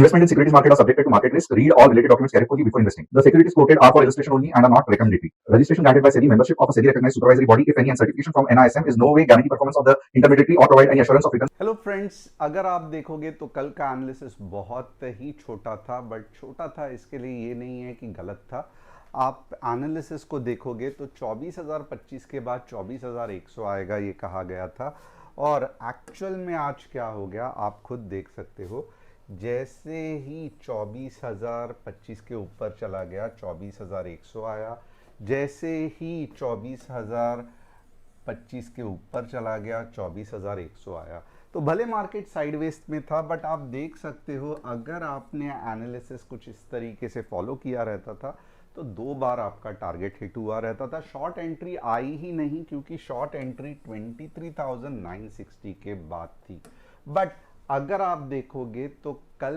Investment in securities market are subjected to market risk. Read all related documents carefully before investing. The securities quoted are for illustration only and are not recommendatory. Registration granted by SEBI. Membership of a SEBI recognized supervisory body, if any, and certification from NISM is no way guarantee performance of the intermediary or provide any assurance of returns. Hello friends, अगर आप देखोगे तो कल का analysis बहुत ही छोटा था, but छोटा था इसके लिए ये नहीं है कि गलत था। आप एनालिसिस को देखोगे तो 24,025 के बाद 24,100 आएगा, ये कहा गया था। और एक्चुअल में आज क्या हो गया आप खुद देख सकते हो। जैसे ही 24,025 के ऊपर चला गया 24,100 आया, जैसे ही 24,025 के ऊपर चला गया 24,100 आया। तो भले मार्केट साइडवेज में था, बट आप देख सकते हो अगर आपने एनालिसिस कुछ इस तरीके से फॉलो किया रहता था तो 2 बार आपका टारगेट हिट हुआ रहता था। शॉर्ट एंट्री आई ही नहीं, क्योंकि शॉर्ट एंट्री 23,960 के बाद थी। बट अगर आप देखोगे तो कल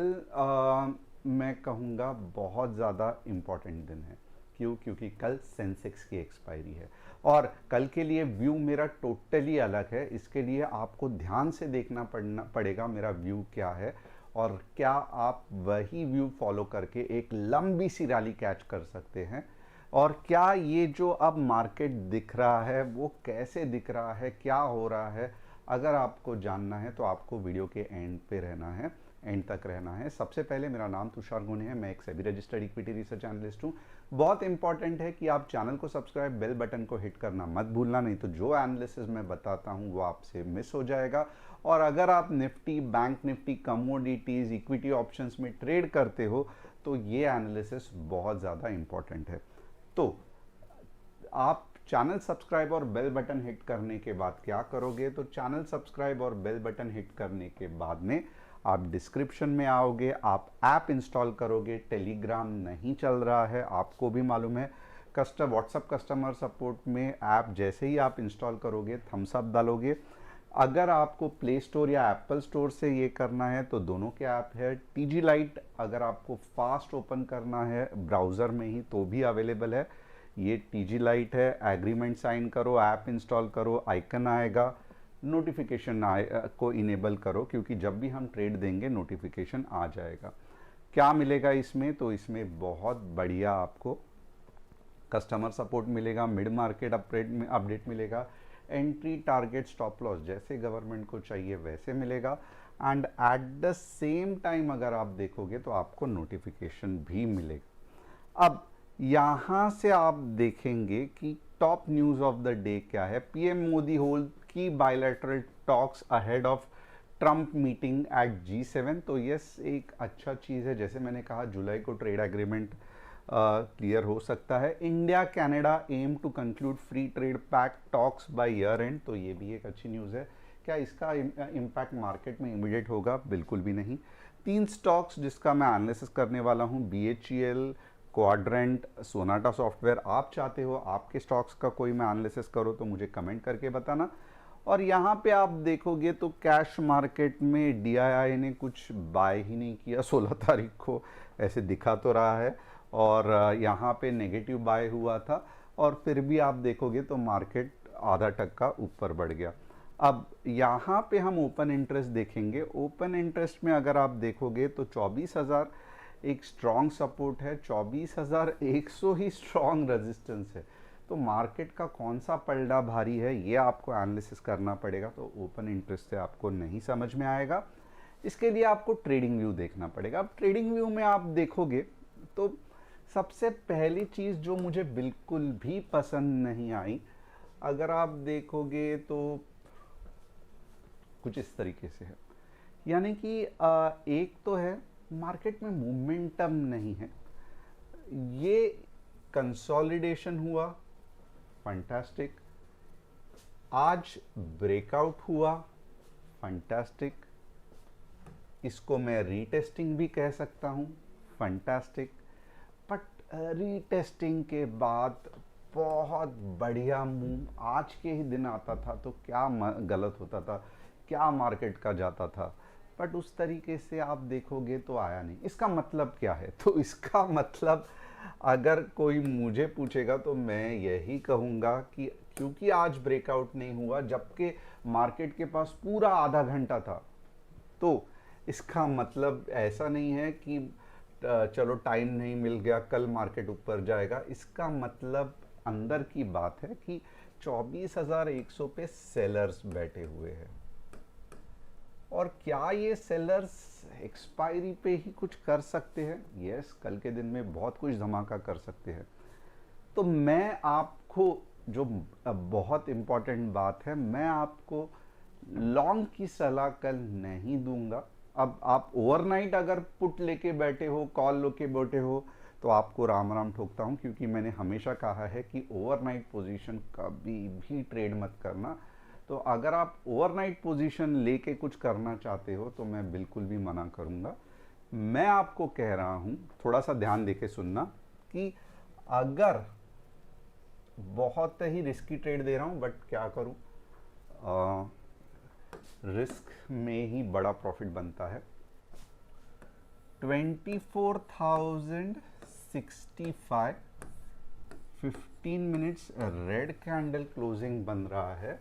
मैं कहूँगा बहुत ज़्यादा इम्पॉर्टेंट दिन है। क्यों? क्योंकि कल सेंसेक्स की एक्सपायरी है और कल के लिए व्यू मेरा टोटली अलग है। इसके लिए आपको ध्यान से देखना पड़ेगा मेरा व्यू क्या है, और क्या आप वही व्यू फॉलो करके एक लंबी सी रैली कैच कर सकते हैं, और क्या ये जो अब मार्केट दिख रहा है वो कैसे दिख रहा है, क्या हो रहा है। अगर आपको जानना है तो आपको वीडियो के एंड पे रहना है, एंड तक रहना है। सबसे पहले मेरा नाम तुषार गुने है, मैं एक SEBI registered equity research analyst हूँ। बहुत इंपॉर्टेंट है कि आप चैनल को सब्सक्राइब, बेल बटन को हिट करना मत भूलना, नहीं तो जो एनालिसिस मैं बताता हूँ वो आपसे मिस हो जाएगा। और अगर आप Nifty, bank Nifty, commodities, equity options में ट्रेड करते हो तो ये एनालिसिस बहुत ज़्यादा इंपॉर्टेंट है। तो आप चैनल सब्सक्राइब और बेल बटन हिट करने के बाद क्या करोगे, तो चैनल सब्सक्राइब और बेल बटन हिट करने के बाद में आप डिस्क्रिप्शन में आओगे, आप ऐप इंस्टॉल करोगे। टेलीग्राम नहीं चल रहा है, आपको भी मालूम है। व्हाट्सएप कस्टमर सपोर्ट में ऐप जैसे ही आप इंस्टॉल करोगे थम्स अप डालोगे। अगर आपको प्ले स्टोर या एप्पल स्टोर से ये करना है तो दोनों के ऐप है। टीजी लाइट अगर आपको फास्ट ओपन करना है ब्राउज़र में ही तो भी अवेलेबल है, ये टीजी लाइट है। एग्रीमेंट साइन करो, ऐप इंस्टॉल करो, आइकन आएगा, नोटिफिकेशन को इनेबल करो, क्योंकि जब भी हम ट्रेड देंगे नोटिफिकेशन आ जाएगा। क्या मिलेगा इसमें, तो इसमें बहुत बढ़िया आपको कस्टमर सपोर्ट मिलेगा, मिड मार्केट अपडेट मिलेगा, एंट्री, टारगेट, स्टॉप लॉस जैसे गवर्नमेंट को चाहिए वैसे मिलेगा। And at the same time अगर आप देखोगे तो आपको नोटिफिकेशन भी मिलेगा। अब यहाँ से आप देखेंगे कि top news of the day क्या है। पीएम मोदी होल्ड की bilateral talks ahead of Trump meeting at G7। तो यस, एक अच्छा चीज़ है। जैसे मैंने कहा जुलाई को ट्रेड एग्रीमेंट क्लियर हो सकता है। India Canada aim to conclude free trade pact talks by year end, तो ये भी एक अच्छी न्यूज़ है। क्या इसका इम्पैक्ट मार्केट में इमीडिएट होगा? बिल्कुल भी नहीं। 3 स्टॉक्स जिसका मैं एनालिसिस करने वाला हूँ, BHEL, क्वाड्रेंट, सोनाटा सॉफ्टवेयर। आप चाहते हो आपके स्टॉक्स का कोई मैं एनालिसिस करो तो मुझे कमेंट करके बताना। और यहाँ पे आप देखोगे तो कैश मार्केट में DII ने कुछ बाय ही नहीं किया 16 तारीख को, ऐसे दिखा तो रहा है। और यहाँ पे नेगेटिव बाय हुआ था, और फिर भी आप देखोगे तो मार्केट आधा टक्का ऊपर बढ़ गया। अब यहाँ पे हम ओपन इंटरेस्ट देखेंगे। ओपन इंटरेस्ट में अगर आप देखोगे तो 24,000 एक स्ट्रॉन्ग सपोर्ट है, 24,100 ही स्ट्रॉन्ग रेजिस्टेंस है। तो मार्केट का कौन सा पलड़ा भारी है ये आपको एनालिसिस करना पड़ेगा। तो ओपन इंटरेस्ट से आपको नहीं समझ में आएगा, इसके लिए आपको ट्रेडिंग व्यू देखना पड़ेगा। अब ट्रेडिंग व्यू में आप देखोगे तो सबसे पहली चीज़ जो मुझे बिल्कुल भी पसंद नहीं आई, अगर आप देखोगे तो कुछ इस तरीके से है। यानी कि एक तो है मार्केट में मोमेंटम नहीं है। ये कंसोलिडेशन हुआ, फंटास्टिक। आज ब्रेकआउट हुआ, फंटास्टिक। इसको मैं रीटेस्टिंग भी कह सकता हूँ, फंटास्टिक। बट रीटेस्टिंग के बाद बहुत बढ़िया मूव आज के ही दिन आता था तो क्या गलत होता था, क्या मार्केट का जाता था। बट उस तरीके से आप देखोगे तो आया नहीं। इसका मतलब क्या है? तो इसका मतलब अगर कोई मुझे पूछेगा तो मैं यही कहूँगा कि क्योंकि आज ब्रेकआउट नहीं हुआ, जबकि मार्केट के पास पूरा आधा घंटा था, तो इसका मतलब ऐसा नहीं है कि चलो टाइम नहीं मिल गया कल मार्केट ऊपर जाएगा। इसका मतलब अंदर की बात है कि 24,100 पे सेलर्स बैठे हुए हैं। और क्या ये सेलर्स एक्सपायरी पे ही कुछ कर सकते हैं? यस, कल के दिन में बहुत कुछ धमाका कर सकते हैं। तो मैं आपको जो बहुत इम्पॉर्टेंट बात है, मैं आपको लॉन्ग की सलाह कल नहीं दूंगा। अब आप ओवरनाइट अगर पुट लेके बैठे हो, कॉल लेके बैठे हो, तो आपको राम राम ठोकता हूं, क्योंकि मैंने हमेशा कहा है कि ओवरनाइट पोजीशन कभी भी ट्रेड मत करना। तो अगर आप ओवरनाइट पोजीशन लेके कुछ करना चाहते हो तो मैं बिल्कुल भी मना करूंगा। मैं आपको कह रहा हूं, थोड़ा सा ध्यान देके सुनना, कि अगर बहुत ही रिस्की ट्रेड दे रहा हूं, बट क्या करूं, रिस्क में ही बड़ा प्रॉफिट बनता है। 24,065 15 मिनट्स रेड कैंडल क्लोजिंग बन रहा है,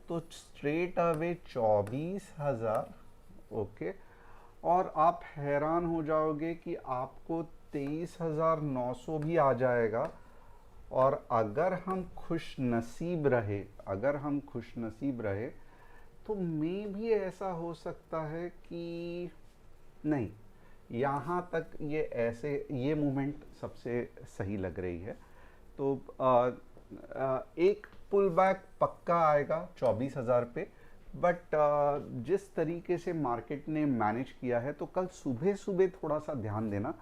तो स्ट्रेट अवे 24,000। ओके, और आप हैरान हो जाओगे कि आपको 23,900 भी आ जाएगा। और अगर हम खुश नसीब रहे तो मे भी ऐसा हो सकता है कि नहीं, यहाँ तक ये मूवमेंट सबसे सही लग रही है। तो एक पुल बैक पक्का आएगा 24,000 पे। बट जिस तरीके से मार्केट ने मैनेज किया है, तो कल सुबह सुबह थोड़ा सा ध्यान देना।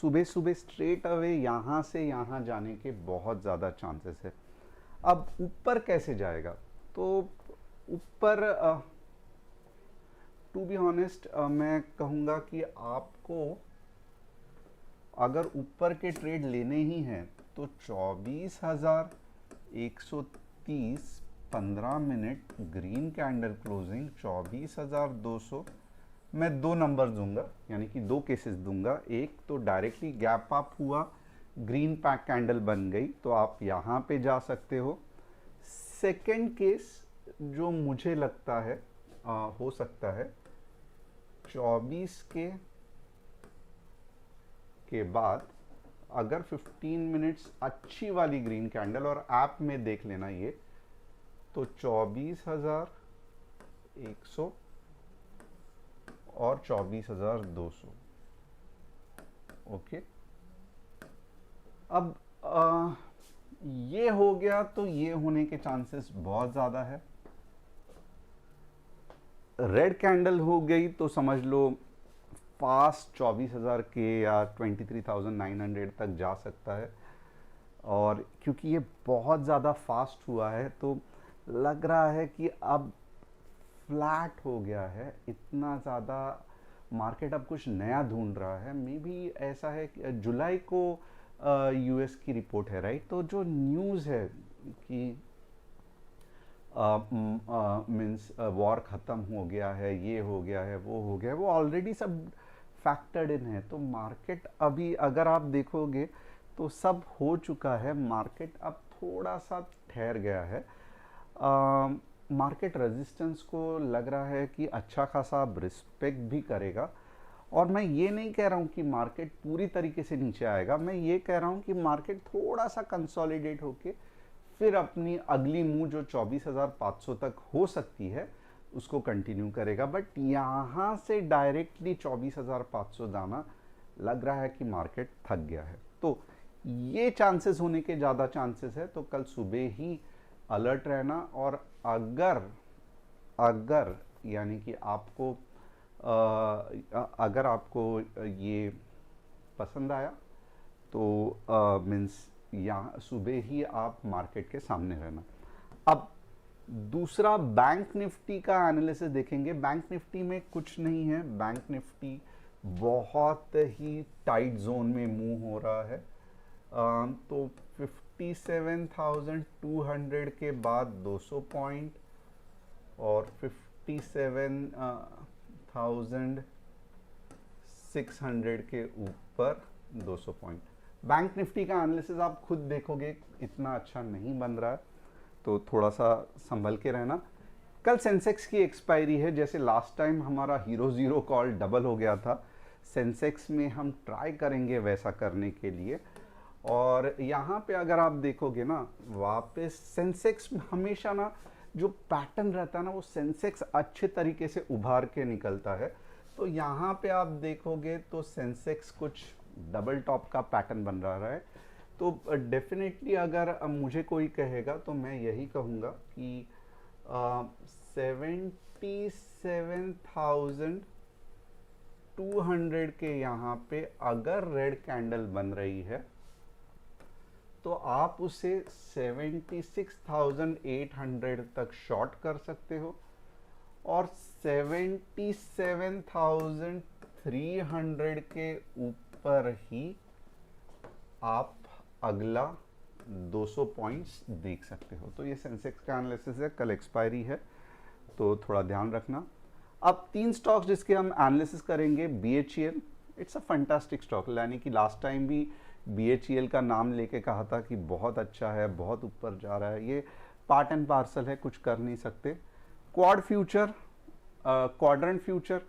सुबह सुबह स्ट्रेट अवे यहाँ से यहाँ जाने के बहुत ज़्यादा चांसेस है। अब ऊपर कैसे जाएगा? तो ऊपर टू बी ऑनेस्ट मैं कहूँगा कि आपको अगर ऊपर के ट्रेड लेने ही हैं तो 24,130 15 मिनट ग्रीन कैंडल क्लोजिंग 24,200। मैं दो नंबर दूंगा, यानी कि दो केसेस दूंगा। एक तो डायरेक्टली गैप अप हुआ, ग्रीन पैक कैंडल बन गई, तो आप यहाँ पे जा सकते हो। सेकंड केस जो मुझे लगता है हो सकता है, 24 के बाद अगर 15 मिनट्स अच्छी वाली ग्रीन कैंडल, और ऐप में देख लेना ये, तो 24,100 और 24,200। ओके, अब ये हो गया, तो ये होने के चांसेस बहुत ज़्यादा है। रेड कैंडल हो गई तो समझ लो फास्ट 24,000 के या 23,900 तक जा सकता है। और क्योंकि ये बहुत ज़्यादा फास्ट हुआ है, तो लग रहा है कि अब फ्लैट हो गया है। इतना ज़्यादा मार्केट अब कुछ नया ढूंढ रहा है। मे बी ऐसा है कि जुलाई को यूएस की रिपोर्ट है, राइट? तो जो न्यूज़ है कि मीन्स वॉर ख़त्म हो गया है, ये हो गया है, वो हो गया है, वो ऑलरेडी सब फैक्टर्ड इन है। तो मार्केट अभी अगर आप देखोगे तो सब हो चुका है। मार्केट अब थोड़ा सा ठहर गया है। मार्केट रेजिस्टेंस को लग रहा है कि अच्छा खासा अब रिस्पेक्ट भी करेगा। और मैं ये नहीं कह रहा हूँ कि मार्केट पूरी तरीके से नीचे आएगा, मैं ये कह रहा हूँ कि मार्केट थोड़ा सा कंसोलिडेट होके फिर अपनी अगली मूव जो 24,500 तक हो सकती है उसको कंटिन्यू करेगा। बट यहाँ से डायरेक्टली 24,500 जाना, लग रहा है कि मार्केट थक गया है। तो ये चांसेस होने के ज़्यादा चांसेस है। तो कल सुबह ही अलर्ट रहना। और अगर यानी कि आपको अगर आपको ये पसंद आया तो मीन्स यहाँ सुबह ही आप मार्केट के सामने रहना। अब दूसरा बैंक निफ्टी का एनालिसिस देखेंगे। बैंक निफ्टी में कुछ नहीं है। बैंक निफ्टी बहुत ही टाइट जोन में मूव हो रहा है। तो 57,200 के बाद 200 पॉइंट और 57,600 के ऊपर 200 पॉइंट। बैंक निफ्टी का एनालिसिस आप खुद देखोगे इतना अच्छा नहीं बन रहा है, तो थोड़ा सा संभल के रहना। कल सेंसेक्स की एक्सपायरी है, जैसे लास्ट टाइम हमारा हीरो ज़ीरो कॉल डबल हो गया था, सेंसेक्स में हम ट्राई करेंगे वैसा करने के लिए। और यहाँ पे अगर आप देखोगे ना, वापस सेंसेक्स में हमेशा ना जो पैटर्न रहता है ना, वो सेंसेक्स अच्छे तरीके से उभार के निकलता है। तो यहाँ पे आप देखोगे तो सेंसेक्स कुछ डबल टॉप का पैटर्न बन रहा है। तो डेफिनेटली अगर मुझे कोई कहेगा तो मैं यही कहूँगा कि 77,200 के यहाँ पे अगर रेड कैंडल बन रही है तो आप उसे 76,800 तक शॉर्ट कर सकते हो, और 77,300 के ऊपर ही आप अगला 200 पॉइंट्स देख सकते हो। तो ये सेंसेक्स का एनालिसिस है, कल एक्सपायरी है तो थोड़ा ध्यान रखना। अब 3 स्टॉक्स जिसके हम एनालिसिस करेंगे। BHEL, it's a fantastic stock, यानी कि लास्ट टाइम भी BHEL का नाम लेके कहा था कि बहुत अच्छा है, बहुत ऊपर जा रहा है। ये पार्ट एंड पार्सल है, कुछ कर नहीं सकते। Quad future, quadrant future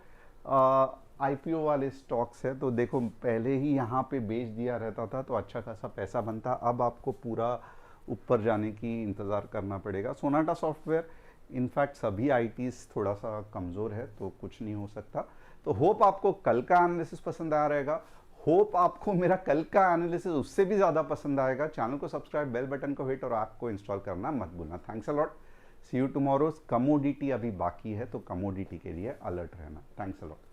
IPO वाले स्टॉक्स है, तो देखो पहले ही यहाँ पे बेच दिया रहता था तो अच्छा खासा पैसा बनता, अब आपको पूरा ऊपर जाने की इंतज़ार करना पड़ेगा। सोनाटा सॉफ्टवेयर, इनफैक्ट सभी ITs थोड़ा सा कमज़ोर है तो कुछ नहीं हो सकता। तो होप आपको कल का एनालिसिस पसंद आया रहेगा, होप आपको मेरा कल का एनालिसिस उससे भी ज़्यादा पसंद आएगा। चैनल को सब्सक्राइब, बेल बटन को हिट और ऐप को इंस्टॉल करना मत भूलना। Thanks a lot, see you tomorrow. Commodity अभी बाकी है तो कमोडिटी के लिए अलर्ट रहना। Thanks a lot.